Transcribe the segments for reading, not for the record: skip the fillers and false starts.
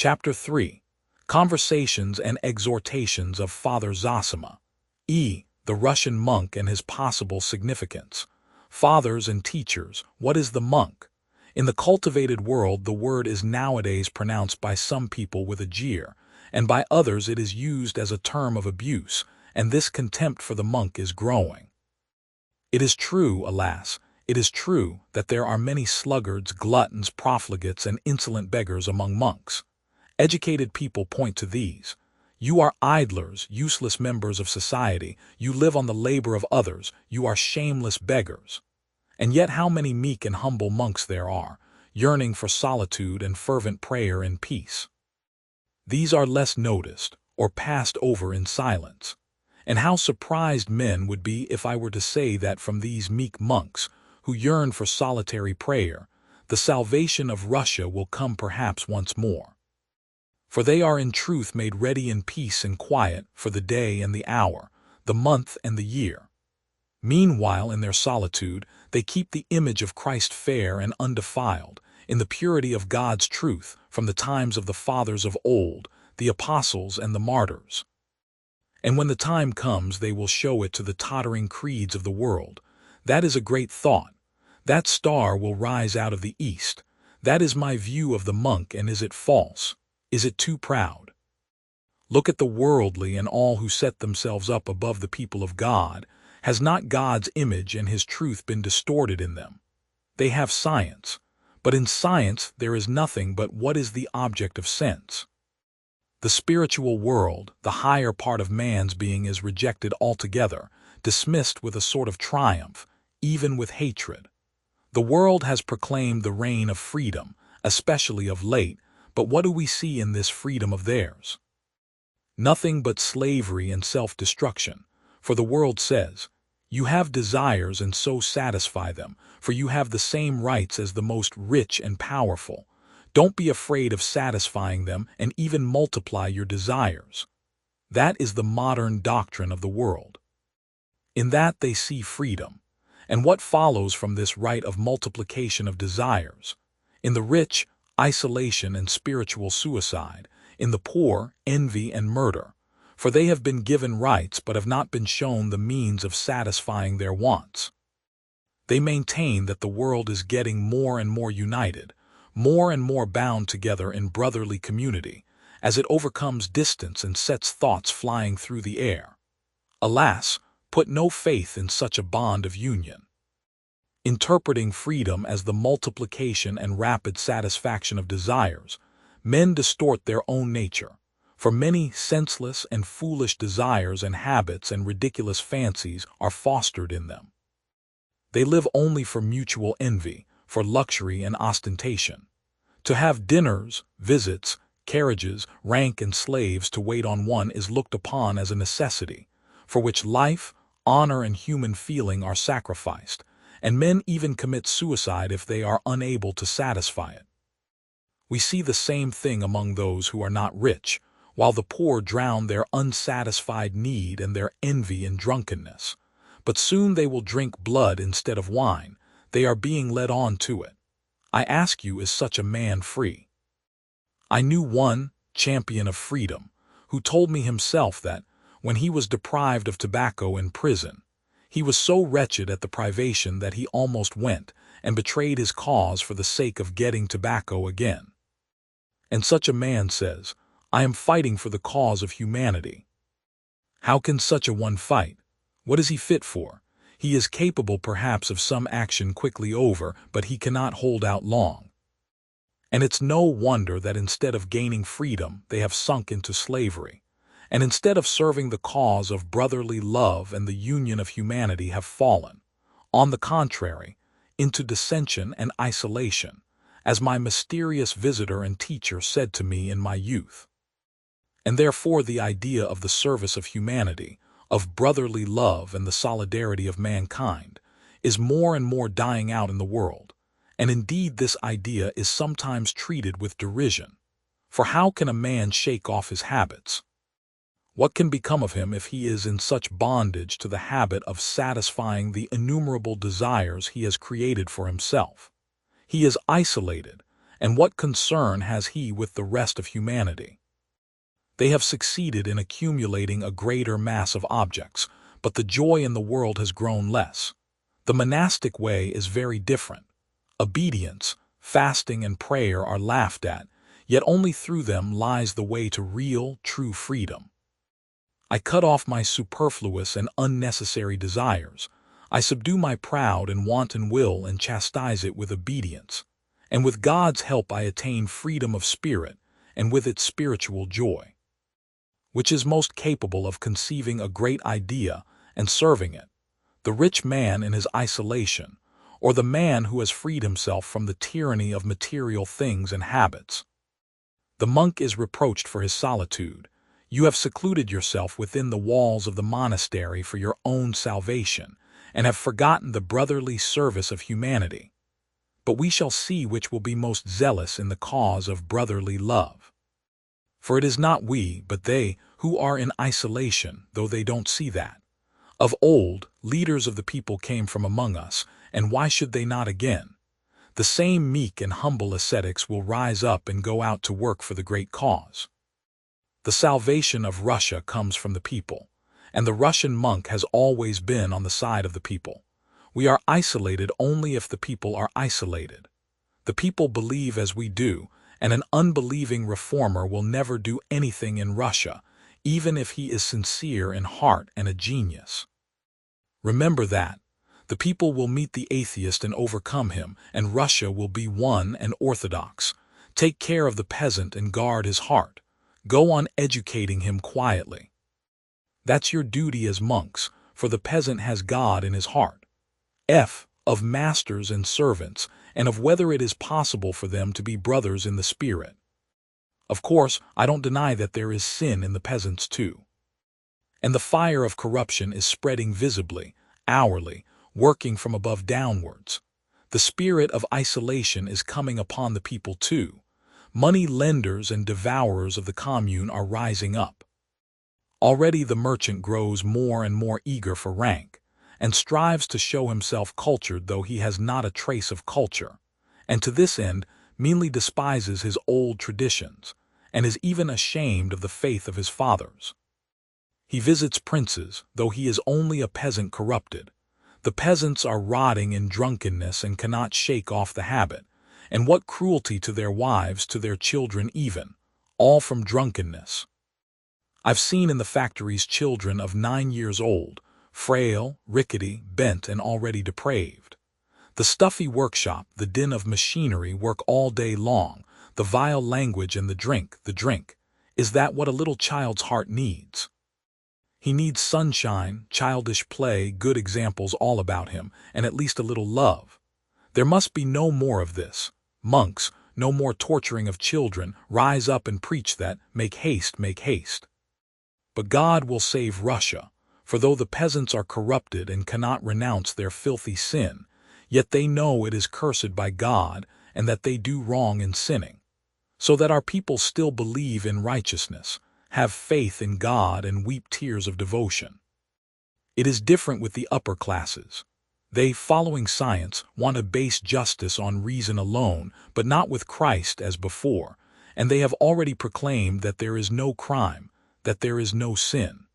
Chapter 3. Conversations and Exhortations of Father Zosima. The Russian monk and his possible significance. Fathers and teachers, what is the monk? In the cultivated world, the word is nowadays pronounced by some people with a jeer, and by others it is used as a term of abuse, and this contempt for the monk is growing. It is true, alas, it is true that there are many sluggards, gluttons, profligates, and insolent beggars among monks. Educated people point to these. You are idlers, useless members of society, you live on the labor of others, you are shameless beggars. And yet how many meek and humble monks there are, yearning for solitude and fervent prayer in peace. These are less noticed, or passed over in silence. And how surprised men would be if I were to say that from these meek monks, who yearn for solitary prayer, the salvation of Russia will come perhaps once more. For they are in truth made ready in peace and quiet for the day and the hour, the month and the year. Meanwhile, in their solitude, they keep the image of Christ fair and undefiled, in the purity of God's truth, from the times of the fathers of old, the apostles and the martyrs. And when the time comes, they will show it to the tottering creeds of the world. That is a great thought. That star will rise out of the east. That is my view of the monk, and is it false? Is it too proud? Look at the worldly and all who set themselves up above the people of God. Has not God's image and his truth been distorted in them? They have science, but in science there is nothing but what is the object of sense. The spiritual world, the higher part of man's being, is rejected altogether, dismissed with a sort of triumph, even with hatred. The world has proclaimed the reign of freedom, especially of late, but what do we see in this freedom of theirs? Nothing but slavery and self-destruction, for the world says, you have desires and so satisfy them, for you have the same rights as the most rich and powerful. Don't be afraid of satisfying them and even multiply your desires. That is the modern doctrine of the world. In that they see freedom. And what follows from this right of multiplication of desires? In the rich, isolation and spiritual suicide, in the poor, envy and murder, for they have been given rights but have not been shown the means of satisfying their wants. They maintain that the world is getting more and more united, more and more bound together in brotherly community, as it overcomes distance and sets thoughts flying through the air. Alas, put no faith in such a bond of union. Interpreting freedom as the multiplication and rapid satisfaction of desires, men distort their own nature, for many senseless and foolish desires and habits and ridiculous fancies are fostered in them. They live only for mutual envy, for luxury and ostentation. To have dinners, visits, carriages, rank and slaves to wait on one is looked upon as a necessity, for which life, honor and human feeling are sacrificed, and men even commit suicide if they are unable to satisfy it. We see the same thing among those who are not rich, while the poor drown their unsatisfied need and their envy in drunkenness. But soon they will drink blood instead of wine. They are being led on to it. I ask you, is such a man free? I knew one, champion of freedom, who told me himself that, when he was deprived of tobacco in prison, he was so wretched at the privation that he almost went and betrayed his cause for the sake of getting tobacco again. And such a man says, I am fighting for the cause of humanity. How can such a one fight? What is he fit for? He is capable perhaps of some action quickly over, but he cannot hold out long. And it's no wonder that instead of gaining freedom, they have sunk into slavery. And instead of serving the cause of brotherly love and the union of humanity, have fallen, on the contrary, into dissension and isolation, as my mysterious visitor and teacher said to me in my youth. And therefore the idea of the service of humanity, of brotherly love and the solidarity of mankind, is more and more dying out in the world, and indeed this idea is sometimes treated with derision. For how can a man shake off his habits? What can become of him if he is in such bondage to the habit of satisfying the innumerable desires he has created for himself? He is isolated, And what concern has he with the rest of humanity? They have succeeded in accumulating a greater mass of objects, but the joy in the world has grown less. The monastic way is very different. Obedience, fasting, and prayer are laughed at, yet only through them lies the way to real, true freedom. I cut off my superfluous and unnecessary desires. I subdue my proud and wanton will and chastise it with obedience. And with God's help I attain freedom of spirit, and with it spiritual joy, which is most capable of conceiving a great idea and serving it. The rich man in his isolation, or the man who has freed himself from the tyranny of material things and habits. The monk is reproached for his solitude. You have secluded yourself within the walls of the monastery for your own salvation, and have forgotten the brotherly service of humanity. But we shall see which will be most zealous in the cause of brotherly love. For it is not we, but they, who are in isolation, though they don't see that. Of old, leaders of the people came from among us, and why should they not again? The same meek and humble ascetics will rise up and go out to work for the great cause. The salvation of Russia comes from the people, and the Russian monk has always been on the side of the people. We are isolated only if the people are isolated. The people believe as we do, and an unbelieving reformer will never do anything in Russia, even if he is sincere in heart and a genius. Remember that. The people will meet the atheist and overcome him, and Russia will be one and orthodox. Take care of the peasant and guard his heart. Go on educating him quietly. That's your duty as monks, for the peasant has God in his heart. Of masters and servants, and of whether it is possible for them to be brothers in the spirit. Of course, I don't deny that there is sin in the peasants too. And the fire of corruption is spreading visibly, hourly, working from above downwards. The spirit of isolation is coming upon the people too. Money lenders and devourers of the commune are rising up. Already the merchant grows more and more eager for rank, and strives to show himself cultured though he has not a trace of culture, and to this end meanly despises his old traditions, and is even ashamed of the faith of his fathers. He visits princes, though he is only a peasant corrupted. The peasants are rotting in drunkenness and cannot shake off the habit, and what cruelty to their wives, to their children even, all from drunkenness. I've seen in the factories children of 9 years old, frail, rickety, bent, and already depraved. The stuffy workshop, the din of machinery, work all day long, the vile language and the drink. Is that what a little child's heart needs? He needs sunshine, childish play, good examples all about him, and at least a little love. There must be no more of this. Monks, no more torturing of children. Rise up and preach that, make haste, make haste. But God will save Russia, for though the peasants are corrupted and cannot renounce their filthy sin, yet they know it is cursed by God and that they do wrong in sinning, so that our people still believe in righteousness, have faith in God, and weep tears of devotion. It is different with the upper classes. They, following science, want to base justice on reason alone, but not with Christ as before, and they have already proclaimed that there is no crime, that there is no sin.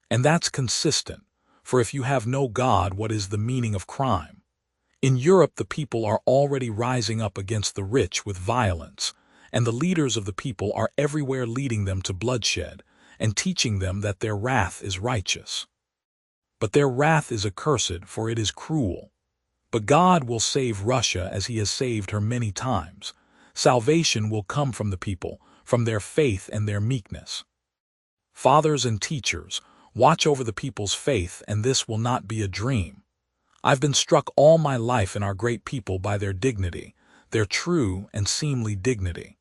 And that's consistent, for if you have no God, what is the meaning of crime? In Europe, the people are already rising up against the rich with violence, and the leaders of the people are everywhere leading them to bloodshed and teaching them that their wrath is righteous. But their wrath is accursed, for it is cruel. But God will save Russia as he has saved her many times. Salvation will come from the people, from their faith and their meekness. Fathers and teachers, watch over the people's faith, and this will not be a dream. I've been struck all my life in our great people by their dignity, their true and seemly dignity.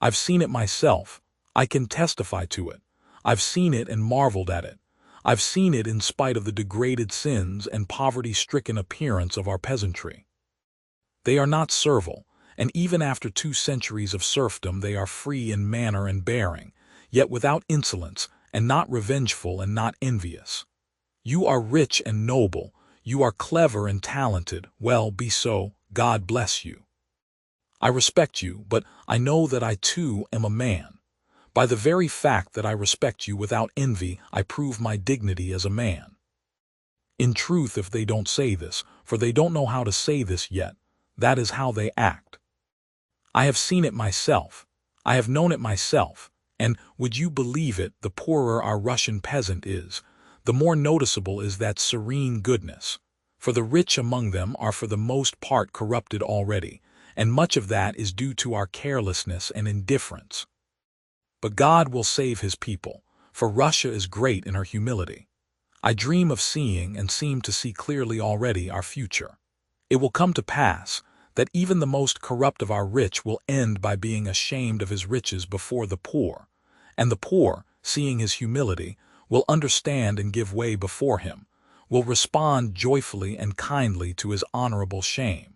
I've seen it myself. I can testify to it. I've seen it and marveled at it. I've seen it in spite of the degraded sins and poverty-stricken appearance of our peasantry. They are not servile, and even after 2 centuries of serfdom they are free in manner and bearing, yet without insolence, and not revengeful and not envious. You are rich and noble, you are clever and talented. Well, be so, God bless you. I respect you, but I know that I too am a man. By the very fact that I respect you without envy, I prove my dignity as a man. In truth, if they don't say this, for they don't know how to say this yet, that is how they act. I have seen it myself. I have known it myself, and, would you believe it, the poorer our Russian peasant is, the more noticeable is that serene goodness. For the rich among them are for the most part corrupted already, and much of that is due to our carelessness and indifference. But God will save his people, for Russia is great in her humility. I dream of seeing and seem to see clearly already our future. It will come to pass that even the most corrupt of our rich will end by being ashamed of his riches before the poor, and the poor, seeing his humility, will understand and give way before him, will respond joyfully and kindly to his honorable shame.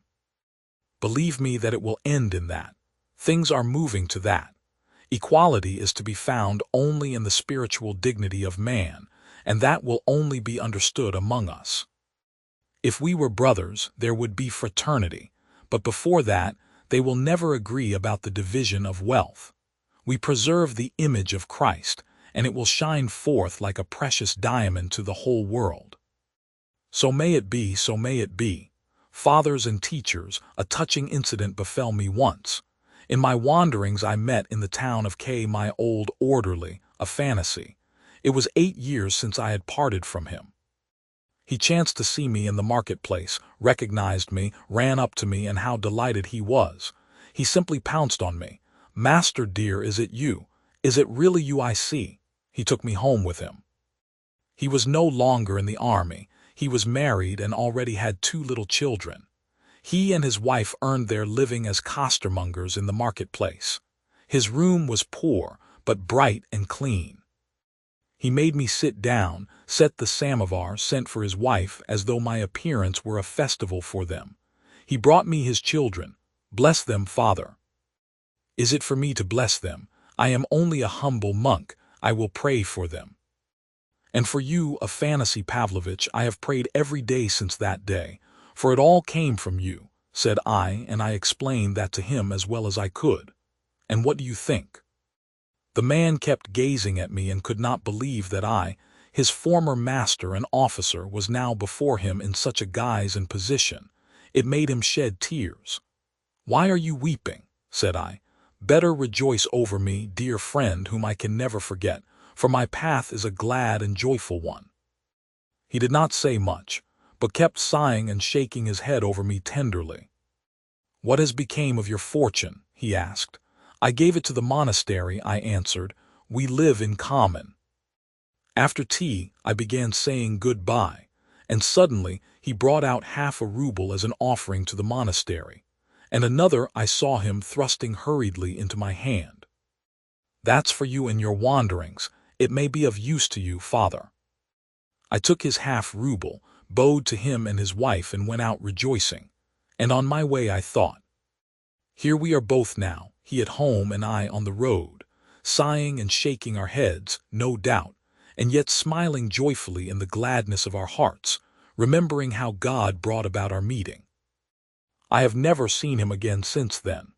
Believe me that it will end in that. Things are moving to that. Equality is to be found only in the spiritual dignity of man, and that will only be understood among us. If we were brothers, there would be fraternity, but before that, they will never agree about the division of wealth. We preserve the image of Christ, and it will shine forth like a precious diamond to the whole world. So may it be, so may it be. Fathers and teachers, a touching incident befell me once. In my wanderings I met in the town of K my old orderly, a fantasy. It was 8 years since I had parted from him. He chanced to see me in the marketplace, recognized me, ran up to me, and how delighted he was. He simply pounced on me. "Master dear, is it you? Is it really you I see?" He took me home with him. He was no longer in the army. He was married and already had 2 little children. He and his wife earned their living as costermongers in the marketplace. His room was poor, but bright and clean. He made me sit down, set the samovar, sent for his wife as though my appearance were a festival for them. He brought me his children. "Bless them, father." "Is it for me to bless them? I am only a humble monk. I will pray for them." "And for you, Afanassy Pavlovitch, I have prayed every day since that day, for it all came from you," said I, and I explained that to him as well as I could. And what do you think? The man kept gazing at me and could not believe that I, his former master and officer, was now before him in such a guise and position. It made him shed tears. "Why are you weeping?" said I. "Better rejoice over me, dear friend, whom I can never forget, for my path is a glad and joyful one." He did not say much, but kept sighing and shaking his head over me tenderly. "What has become of your fortune?" he asked. "I gave it to the monastery," I answered. "We live in common." After tea, I began saying goodbye, and suddenly he brought out half a ruble as an offering to the monastery, and another I saw him thrusting hurriedly into my hand. "That's for you in your wanderings. It may be of use to you, father." I took his half-ruble, bowed to him and his wife, and went out rejoicing. And on my way I thought, here we are both now, he at home and I on the road, sighing and shaking our heads, no doubt, and yet smiling joyfully in the gladness of our hearts, remembering how God brought about our meeting. I have never seen him again since then.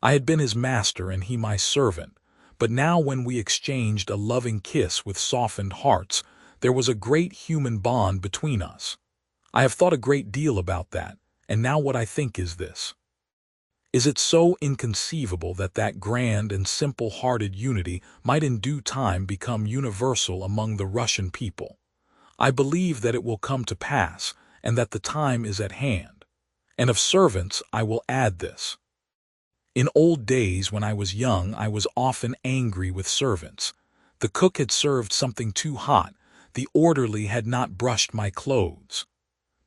I had been his master and he my servant, but now when we exchanged a loving kiss with softened hearts, there was a great human bond between us. I have thought a great deal about that, and now what I think is this. Is it so inconceivable that that grand and simple-hearted unity might in due time become universal among the Russian people? I believe that it will come to pass, and that the time is at hand. And of servants I will add this. In old days when I was young I was often angry with servants. The cook had served something too hot, the orderly had not brushed my clothes.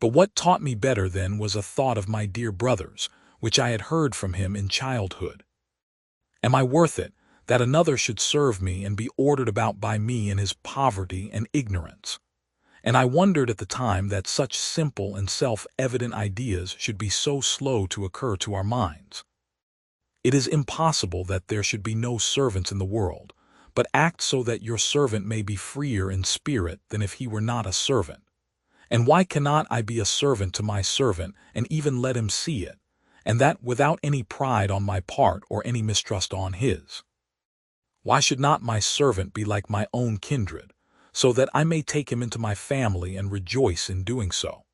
But what taught me better then was a thought of my dear brothers, which I had heard from him in childhood. Am I worth it, that another should serve me and be ordered about by me in his poverty and ignorance? And I wondered at the time that such simple and self-evident ideas should be so slow to occur to our minds. It is impossible that there should be no servants in the world, but act so that your servant may be freer in spirit than if he were not a servant. And why cannot I be a servant to my servant, and even let him see it, and that without any pride on my part or any mistrust on his. Why should not my servant be like my own kindred, so that I may take him into my family and rejoice in doing so?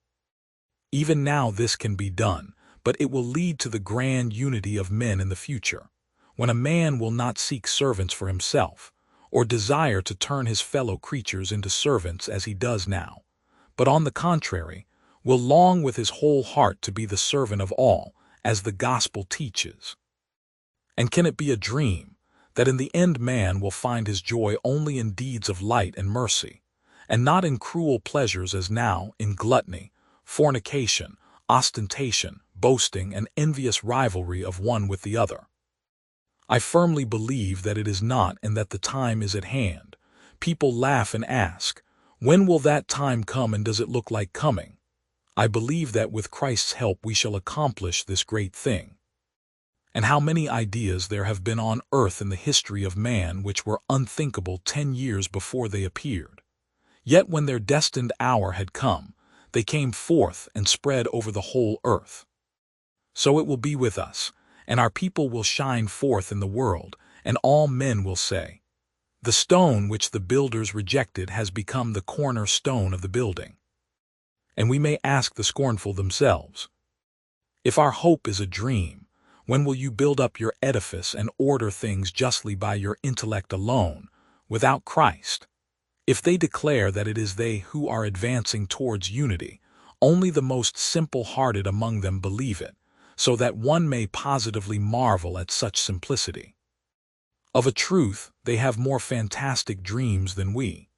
Even now this can be done, but it will lead to the grand unity of men in the future, when a man will not seek servants for himself, or desire to turn his fellow creatures into servants as he does now, but on the contrary, will long with his whole heart to be the servant of all, as the gospel teaches. And can it be a dream, that in the end man will find his joy only in deeds of light and mercy, and not in cruel pleasures as now, in gluttony, fornication, ostentation, boasting, and envious rivalry of one with the other? I firmly believe that it is not, and that the time is at hand. People laugh and ask, when will that time come, and does it look like coming? I believe that with Christ's help we shall accomplish this great thing. And how many ideas there have been on earth in the history of man which were unthinkable 10 years before they appeared. Yet when their destined hour had come, they came forth and spread over the whole earth. So it will be with us, and our people will shine forth in the world, and all men will say, the stone which the builders rejected has become the cornerstone of the building. And we may ask the scornful themselves, if our hope is a dream, when will you build up your edifice and order things justly by your intellect alone, without Christ? If they declare that it is they who are advancing towards unity, only the most simple-hearted among them believe it, so that one may positively marvel at such simplicity. Of a truth, they have more fantastic dreams than we.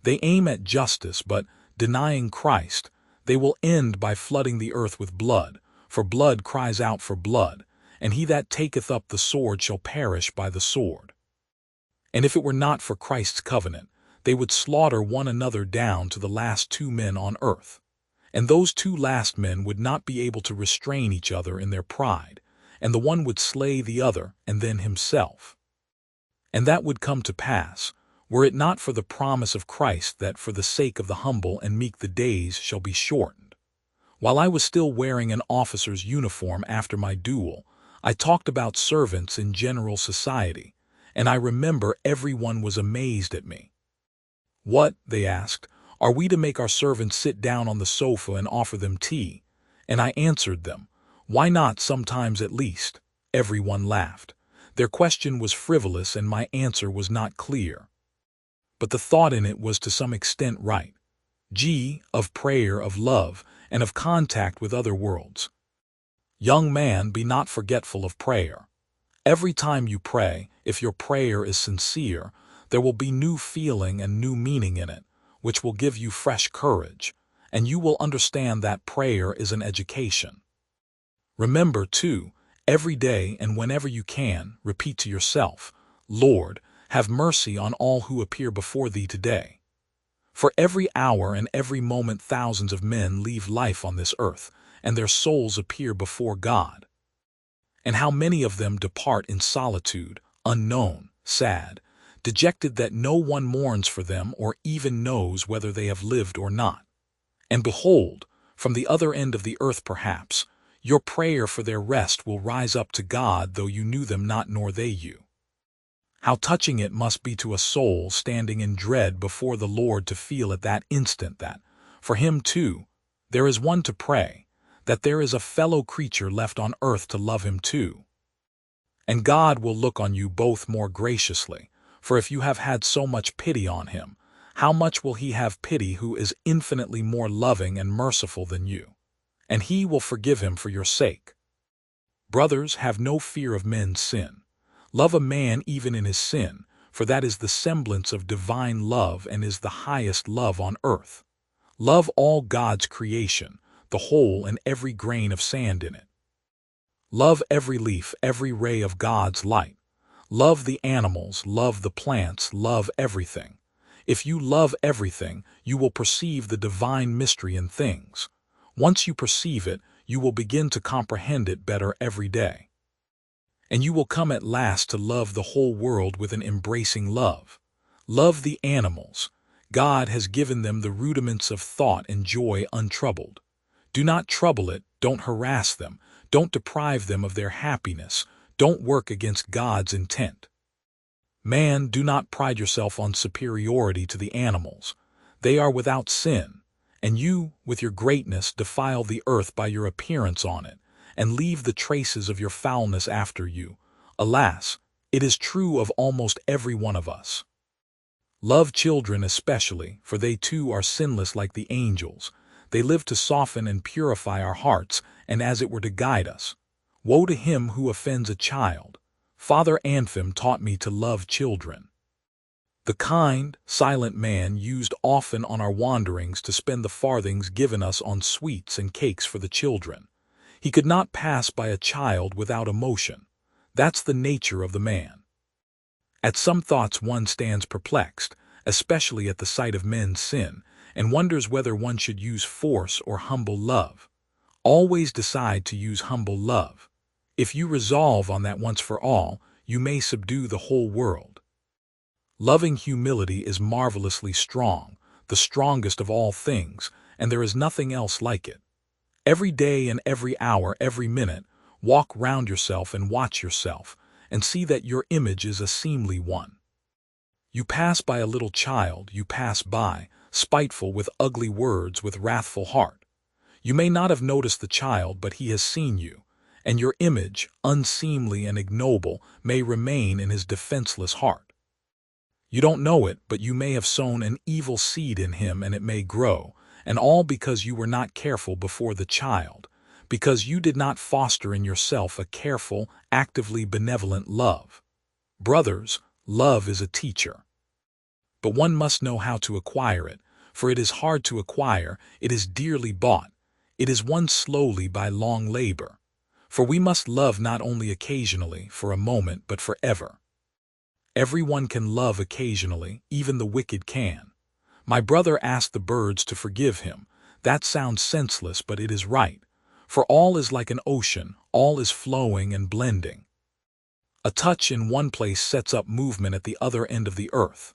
They aim at justice, but, denying Christ, they will end by flooding the earth with blood, for blood cries out for blood, and he that taketh up the sword shall perish by the sword. And if it were not for Christ's covenant, they would slaughter one another down to the last 2 men on earth. And those 2 last men would not be able to restrain each other in their pride, and the one would slay the other and then himself. And that would come to pass, were it not for the promise of Christ that for the sake of the humble and meek the days shall be shortened. While I was still wearing an officer's uniform after my duel, I talked about servants in general society, and I remember everyone was amazed at me. What, they asked, are we to make our servants sit down on the sofa and offer them tea? And I answered them, why not sometimes at least? Everyone laughed. Their question was frivolous and my answer was not clear. But the thought in it was to some extent right. Of prayer, of love, and of contact with other worlds. Young man, be not forgetful of prayer. Every time you pray, if your prayer is sincere, there will be new feeling and new meaning in it, which will give you fresh courage, and you will understand that prayer is an education. Remember, too, every day and whenever you can, repeat to yourself, Lord, have mercy on all who appear before thee today. For every hour and every moment thousands of men leave life on this earth, and their souls appear before God. And how many of them depart in solitude, unknown, sad, dejected that no one mourns for them or even knows whether they have lived or not. And behold, from the other end of the earth perhaps, your prayer for their rest will rise up to God though you knew them not nor they you. How touching it must be to a soul standing in dread before the Lord to feel at that instant that, for him too, there is one to pray, that there is a fellow creature left on earth to love him too. And God will look on you both more graciously, for if you have had so much pity on him, how much will he have pity who is infinitely more loving and merciful than you? And he will forgive him for your sake. Brothers, have no fear of men's sin. Love a man even in his sin, for that is the semblance of divine love and is the highest love on earth. Love all God's creation, the whole and every grain of sand in it. Love every leaf, every ray of God's light. Love the animals, love the plants, love everything. If you love everything, you will perceive the divine mystery in things. Once you perceive it, you will begin to comprehend it better every day. And you will come at last to love the whole world with an embracing love. Love the animals. God has given them the rudiments of thought and joy untroubled. Do not trouble it, don't harass them, Don't deprive them of their happiness. Don't work against God's intent. Man, do not pride yourself on superiority to the animals. They are without sin, and you, with your greatness, defile the earth by your appearance on it, and leave the traces of your foulness after you. Alas, it is true of almost every one of us. Love children especially, for they too are sinless like the angels. They live to soften and purify our hearts, and as it were to guide us. Woe to him who offends a child. Father Anfim taught me to love children. The kind, silent man used often on our wanderings to spend the farthings given us on sweets and cakes for the children. He could not pass by a child without emotion. That's the nature of the man. At some thoughts one stands perplexed, especially at the sight of men's sin, and wonders whether one should use force or humble love. Always decide to use humble love. If you resolve on that once for all, you may subdue the whole world. Loving humility is marvelously strong, the strongest of all things, and there is nothing else like it. Every day and every hour, every minute, walk round yourself and watch yourself, and see that your image is a seemly one. You pass by a little child, you pass by, spiteful with ugly words, with wrathful heart. You may not have noticed the child, but he has seen you, and your image, unseemly and ignoble, may remain in his defenseless heart. You don't know it, but you may have sown an evil seed in him, and it may grow, and all because you were not careful before the child, because you did not foster in yourself a careful, actively benevolent love. Brothers, love is a teacher. But one must know how to acquire it, for it is hard to acquire, it is dearly bought, it is won slowly by long labor. For we must love not only occasionally, for a moment, but forever. Everyone can love occasionally, even the wicked can. My brother asked the birds to forgive him. That sounds senseless, but it is right. For all is like an ocean, all is flowing and blending. A touch in one place sets up movement at the other end of the earth.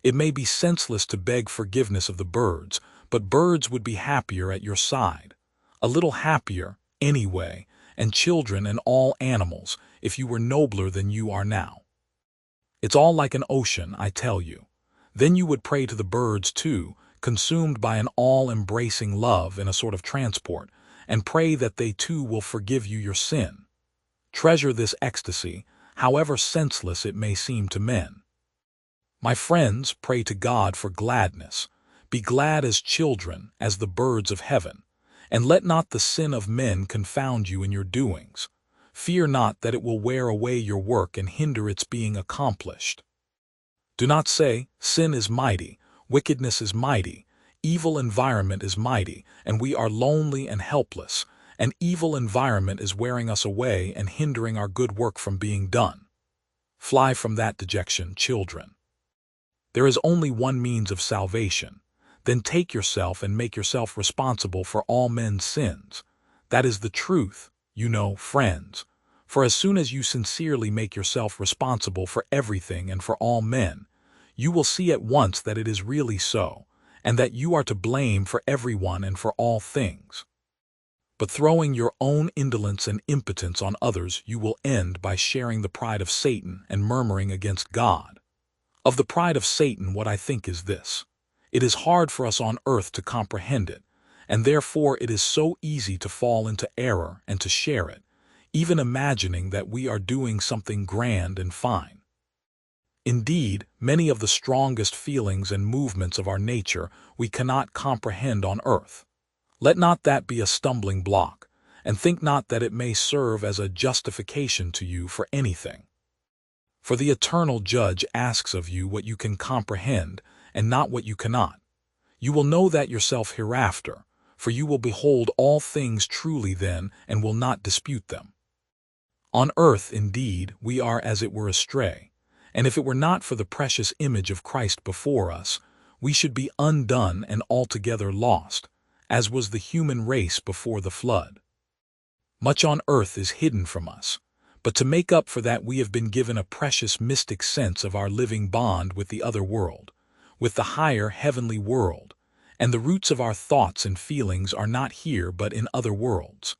It may be senseless to beg forgiveness of the birds, but birds would be happier at your side. A little happier, anyway, and children and all animals, if you were nobler than you are now. It's all like an ocean, I tell you. Then you would pray to the birds too, consumed by an all-embracing love in a sort of transport, and pray that they too will forgive you your sin. Treasure this ecstasy, however senseless it may seem to men. My friends, pray to God for gladness. Be glad as children, as the birds of heaven, and let not the sin of men confound you in your doings. Fear not that it will wear away your work and hinder its being accomplished. Do not say, sin is mighty, wickedness is mighty, evil environment is mighty, and we are lonely and helpless, and evil environment is wearing us away and hindering our good work from being done. Fly from that dejection, children. There is only one means of salvation. Then take yourself and make yourself responsible for all men's sins. That is the truth, you know, friends. For as soon as you sincerely make yourself responsible for everything and for all men, you will see at once that it is really so, and that you are to blame for everyone and for all things. But throwing your own indolence and impotence on others, you will end by sharing the pride of Satan and murmuring against God. Of the pride of Satan, what I think is this: it is hard for us on earth to comprehend it, and therefore it is so easy to fall into error and to share it, even imagining that we are doing something grand and fine. Indeed, many of the strongest feelings and movements of our nature we cannot comprehend on earth. Let not that be a stumbling block, and think not that it may serve as a justification to you for anything. For the eternal Judge asks of you what you can comprehend, and not what you cannot. You will know that yourself hereafter, for you will behold all things truly then, and will not dispute them. On earth, indeed, we are as it were astray, and if it were not for the precious image of Christ before us, we should be undone and altogether lost, as was the human race before the flood. Much on earth is hidden from us, but to make up for that we have been given a precious mystic sense of our living bond with the other world, with the higher heavenly world, and the roots of our thoughts and feelings are not here but in other worlds.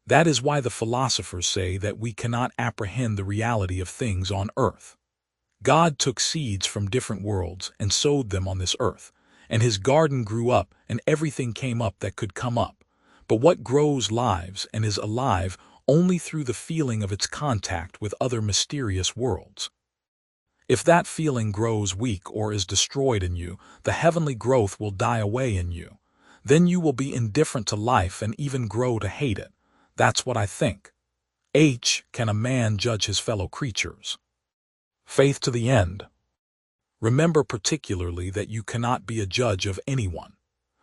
That is why the philosophers say that we cannot apprehend the reality of things on earth. God took seeds from different worlds and sowed them on this earth, and his garden grew up and everything came up that could come up. But what grows lives and is alive only through the feeling of its contact with other mysterious worlds. If that feeling grows weak or is destroyed in you, the heavenly growth will die away in you. Then you will be indifferent to life and even grow to hate it. That's what I think. Can a man judge his fellow creatures? Faith to the end. Remember particularly that you cannot be a judge of anyone.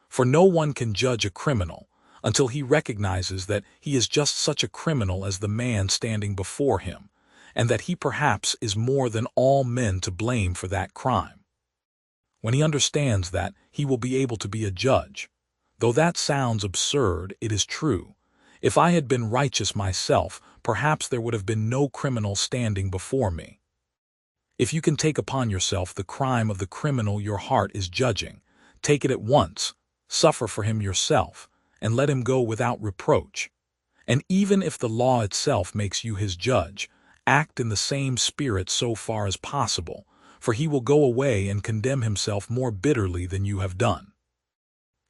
For no one can judge a criminal until he recognizes that he is just such a criminal as the man standing before him, and that he perhaps is more than all men to blame for that crime. When he understands that, he will be able to be a judge. Though that sounds absurd, it is true. If I had been righteous myself, perhaps there would have been no criminal standing before me. If you can take upon yourself the crime of the criminal your heart is judging, take it at once, suffer for him yourself, and let him go without reproach. And even if the law itself makes you his judge, act in the same spirit so far as possible, for he will go away and condemn himself more bitterly than you have done.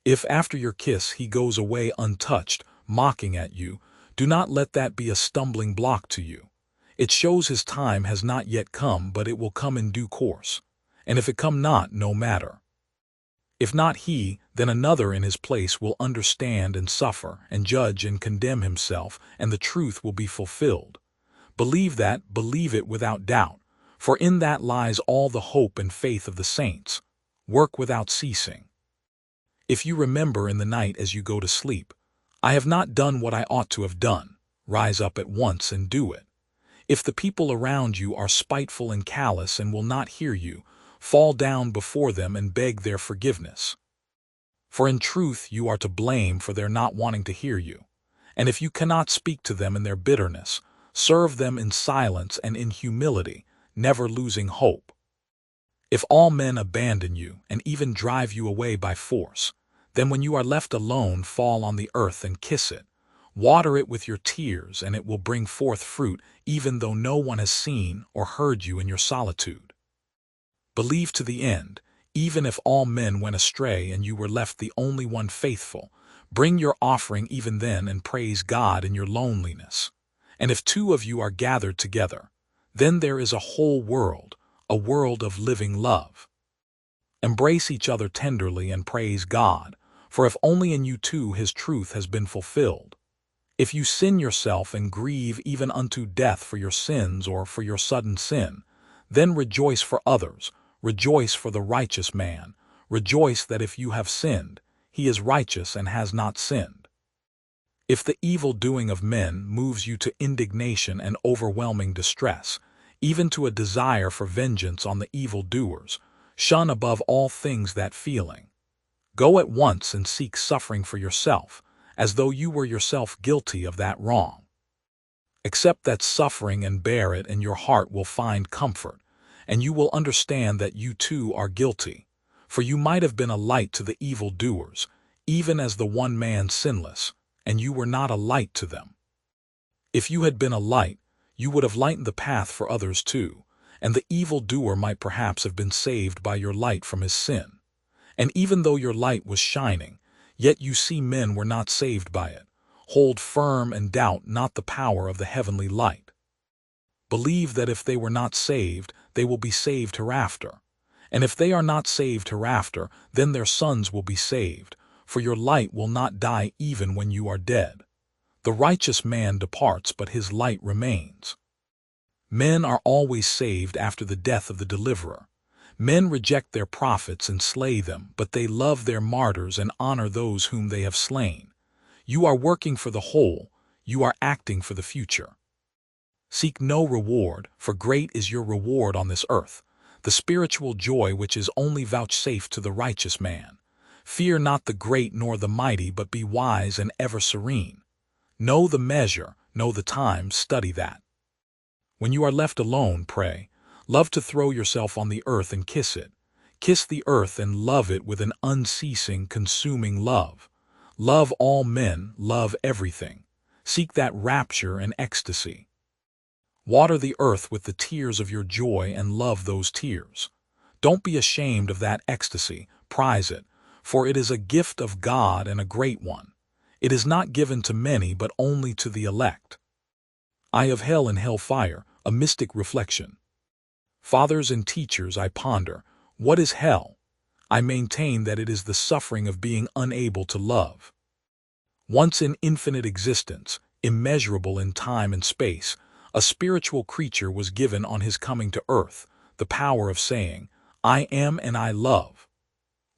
If after your kiss he goes away untouched, mocking at you, do not let that be a stumbling block to you. It shows his time has not yet come, but it will come in due course. And if it come not, no matter. If not he, then another in his place will understand and suffer, and judge and condemn himself, and the truth will be fulfilled. Believe that, believe it without doubt, for in that lies all the hope and faith of the saints. Work without ceasing. If you remember in the night as you go to sleep, I have not done what I ought to have done, rise up at once and do it. If the people around you are spiteful and callous and will not hear you, fall down before them and beg their forgiveness. For in truth you are to blame for their not wanting to hear you. And if you cannot speak to them in their bitterness, serve them in silence and in humility, never losing hope. If all men abandon you and even drive you away by force, then when you are left alone, fall on the earth and kiss it. Water it with your tears, and it will bring forth fruit, even though no one has seen or heard you in your solitude. Believe to the end, even if all men went astray and you were left the only one faithful, bring your offering even then and praise God in your loneliness. And if two of you are gathered together, then there is a whole world, a world of living love. Embrace each other tenderly and praise God, for if only in you two his truth has been fulfilled. If you sin yourself and grieve even unto death for your sins or for your sudden sin, then rejoice for others, rejoice for the righteous man, rejoice that if you have sinned, he is righteous and has not sinned. If the evil doing of men moves you to indignation and overwhelming distress, even to a desire for vengeance on the evil doers, shun above all things that feeling. Go at once and seek suffering for yourself, as though you were yourself guilty of that wrong. Accept that suffering and bear it, and your heart will find comfort, and you will understand that you too are guilty, for you might have been a light to the evil doers, even as the one man sinless, and you were not a light to them. If you had been a light, you would have lightened the path for others too, and the evil doer might perhaps have been saved by your light from his sin. And even though your light was shining, yet you see men were not saved by it. Hold firm and doubt not the power of the heavenly light. Believe that if they were not saved, they will be saved hereafter. And if they are not saved hereafter, then their sons will be saved, for your light will not die even when you are dead. The righteous man departs, but his light remains. Men are always saved after the death of the deliverer. Men reject their prophets and slay them, but they love their martyrs and honor those whom they have slain. You are working for the whole, you are acting for the future. Seek no reward, for great is your reward on this earth, the spiritual joy which is only vouchsafed to the righteous man. Fear not the great nor the mighty, but be wise and ever serene. Know the measure, know the time, study that. When you are left alone, pray. Love to throw yourself on the earth and kiss it. Kiss the earth and love it with an unceasing, consuming love. Love all men, love everything. Seek that rapture and ecstasy. Water the earth with the tears of your joy and love those tears. Don't be ashamed of that ecstasy, prize it, for it is a gift of God and a great one. It is not given to many but only to the elect. Eye of Hell and Hellfire, a mystic reflection. Fathers and teachers, I ponder, what is hell? I maintain that it is the suffering of being unable to love. Once in infinite existence, immeasurable in time and space, a spiritual creature was given on his coming to earth the power of saying, I am and I love.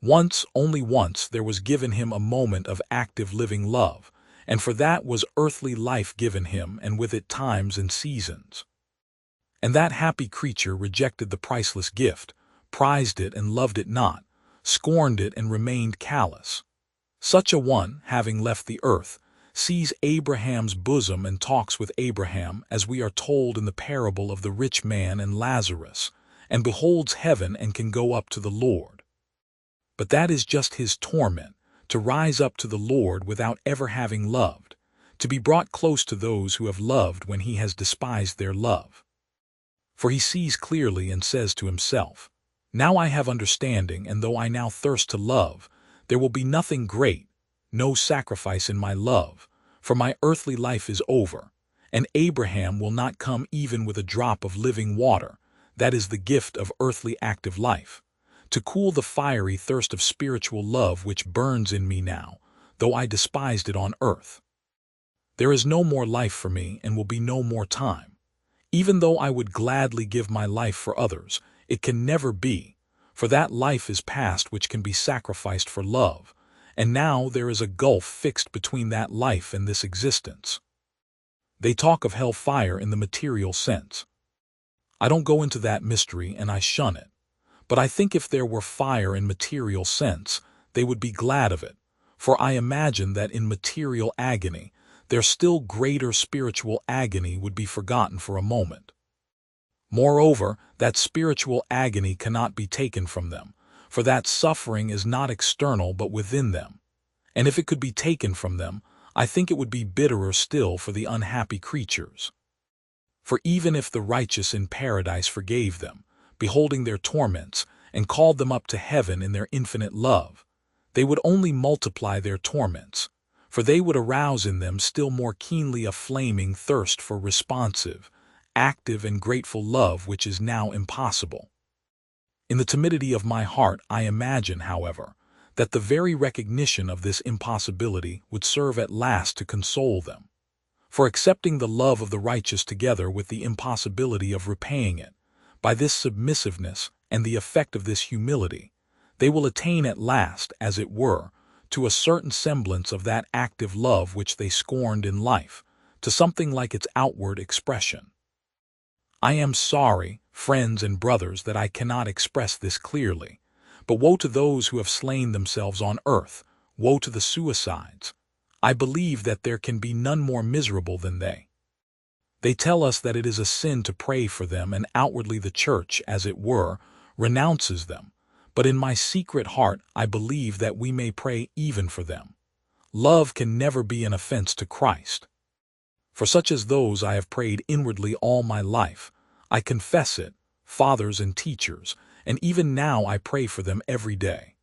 Once, only once, there was given him a moment of active living love, and for that was earthly life given him, and with it times and seasons. And that happy creature rejected the priceless gift, prized it and loved it not, scorned it and remained callous. Such a one, having left the earth, sees Abraham's bosom and talks with Abraham, as we are told in the parable of the rich man and Lazarus, and beholds heaven and can go up to the Lord. But that is just his torment, to rise up to the Lord without ever having loved, to be brought close to those who have loved when he has despised their love. For he sees clearly and says to himself, Now I have understanding, and though I now thirst to love, there will be nothing great, no sacrifice in my love, for my earthly life is over, and Abraham will not come even with a drop of living water, that is the gift of earthly active life, to cool the fiery thirst of spiritual love which burns in me now, though I despised it on earth. There is no more life for me, and will be no more time. Even though I would gladly give my life for others, it can never be, for that life is past which can be sacrificed for love, and now there is a gulf fixed between that life and this existence. They talk of hellfire in the material sense. I don't go into that mystery and I shun it, but I think if there were fire in material sense, they would be glad of it, for I imagine that in material agony, their still greater spiritual agony would be forgotten for a moment. Moreover, that spiritual agony cannot be taken from them, for that suffering is not external but within them. And if it could be taken from them, I think it would be bitterer still for the unhappy creatures. For even if the righteous in paradise forgave them, beholding their torments, and called them up to heaven in their infinite love, they would only multiply their torments, for they would arouse in them still more keenly a flaming thirst for responsive, active and grateful love which is now impossible. In the timidity of my heart I imagine, however, that the very recognition of this impossibility would serve at last to console them. For accepting the love of the righteous together with the impossibility of repaying it, by this submissiveness and the effect of this humility, they will attain at last, as it were, to a certain semblance of that active love which they scorned in life, to something like its outward expression. I am sorry, friends and brothers, that I cannot express this clearly, but woe to those who have slain themselves on earth, woe to the suicides. I believe that there can be none more miserable than they. They tell us that it is a sin to pray for them, and outwardly the Church, as it were, renounces them. But in my secret heart I believe that we may pray even for them. Love can never be an offense to Christ. For such as those I have prayed inwardly all my life. I confess it, fathers and teachers, and even now I pray for them every day.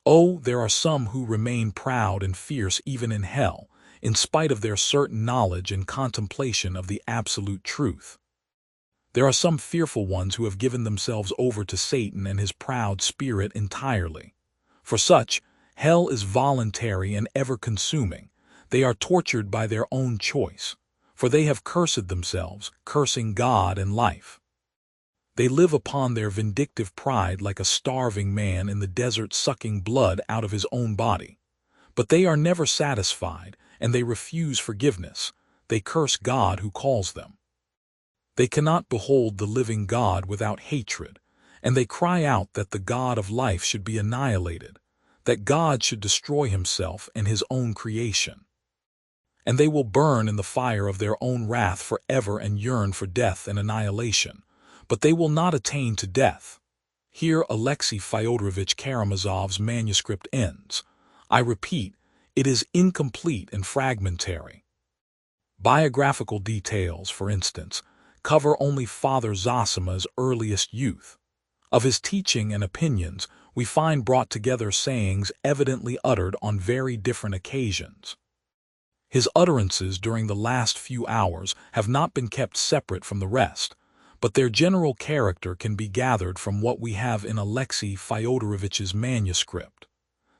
Oh, there are some who remain proud and fierce even in hell, in spite of their certain knowledge and contemplation of the absolute truth. There are some fearful ones who have given themselves over to Satan and his proud spirit entirely. For such, hell is voluntary and ever-consuming. They are tortured by their own choice, for they have cursed themselves, cursing God and life. They live upon their vindictive pride like a starving man in the desert sucking blood out of his own body. But they are never satisfied, and they refuse forgiveness. They curse God who calls them. They cannot behold the living God without hatred, and they cry out that the God of life should be annihilated, that God should destroy himself and his own creation. And they will burn in the fire of their own wrath forever and yearn for death and annihilation, but they will not attain to death. Here Alexei Fyodorovich Karamazov's manuscript ends. I repeat, it is incomplete and fragmentary. Biographical details, for instance, cover only Father Zosima's earliest youth. Of his teaching and opinions, we find brought together sayings evidently uttered on very different occasions. His utterances during the last few hours have not been kept separate from the rest, but their general character can be gathered from what we have in Alexei Fyodorovich's manuscript.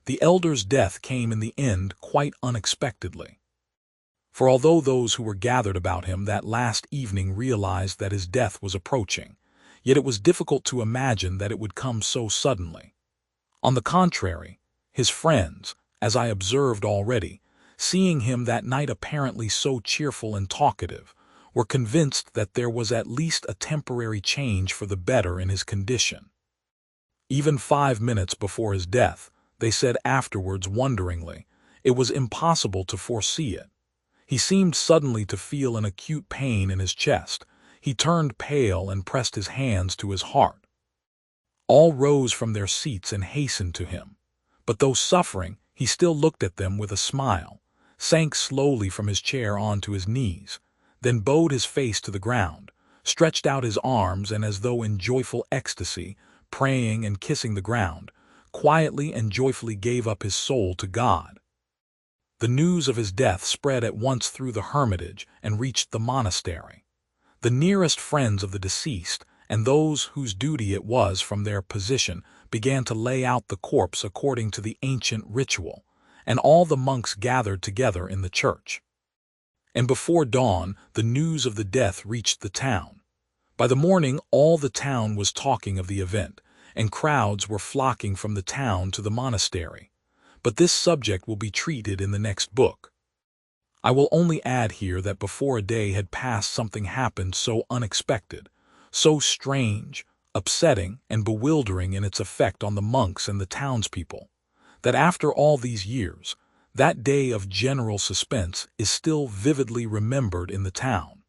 The elder's death came in the end quite unexpectedly. For although those who were gathered about him that last evening realized that his death was approaching, yet it was difficult to imagine that it would come so suddenly. On the contrary, his friends, as I observed already, seeing him that night apparently so cheerful and talkative, were convinced that there was at least a temporary change for the better in his condition. Even 5 minutes before his death, they said afterwards wonderingly, it was impossible to foresee it. He seemed suddenly to feel an acute pain in his chest. He turned pale and pressed his hands to his heart. All rose from their seats and hastened to him. But though suffering, he still looked at them with a smile, sank slowly from his chair onto his knees, then bowed his face to the ground, stretched out his arms and as though in joyful ecstasy, praying and kissing the ground, quietly and joyfully gave up his soul to God. The news of his death spread at once through the hermitage and reached the monastery. The nearest friends of the deceased, and those whose duty it was from their position, began to lay out the corpse according to the ancient ritual, and all the monks gathered together in the church. And before dawn, the news of the death reached the town. By the morning, all the town was talking of the event, and crowds were flocking from the town to the monastery. But this subject will be treated in the next book. I will only add here that before a day had passed something happened so unexpected, so strange, upsetting, and bewildering in its effect on the monks and the townspeople, that after all these years, that day of general suspense is still vividly remembered in the town.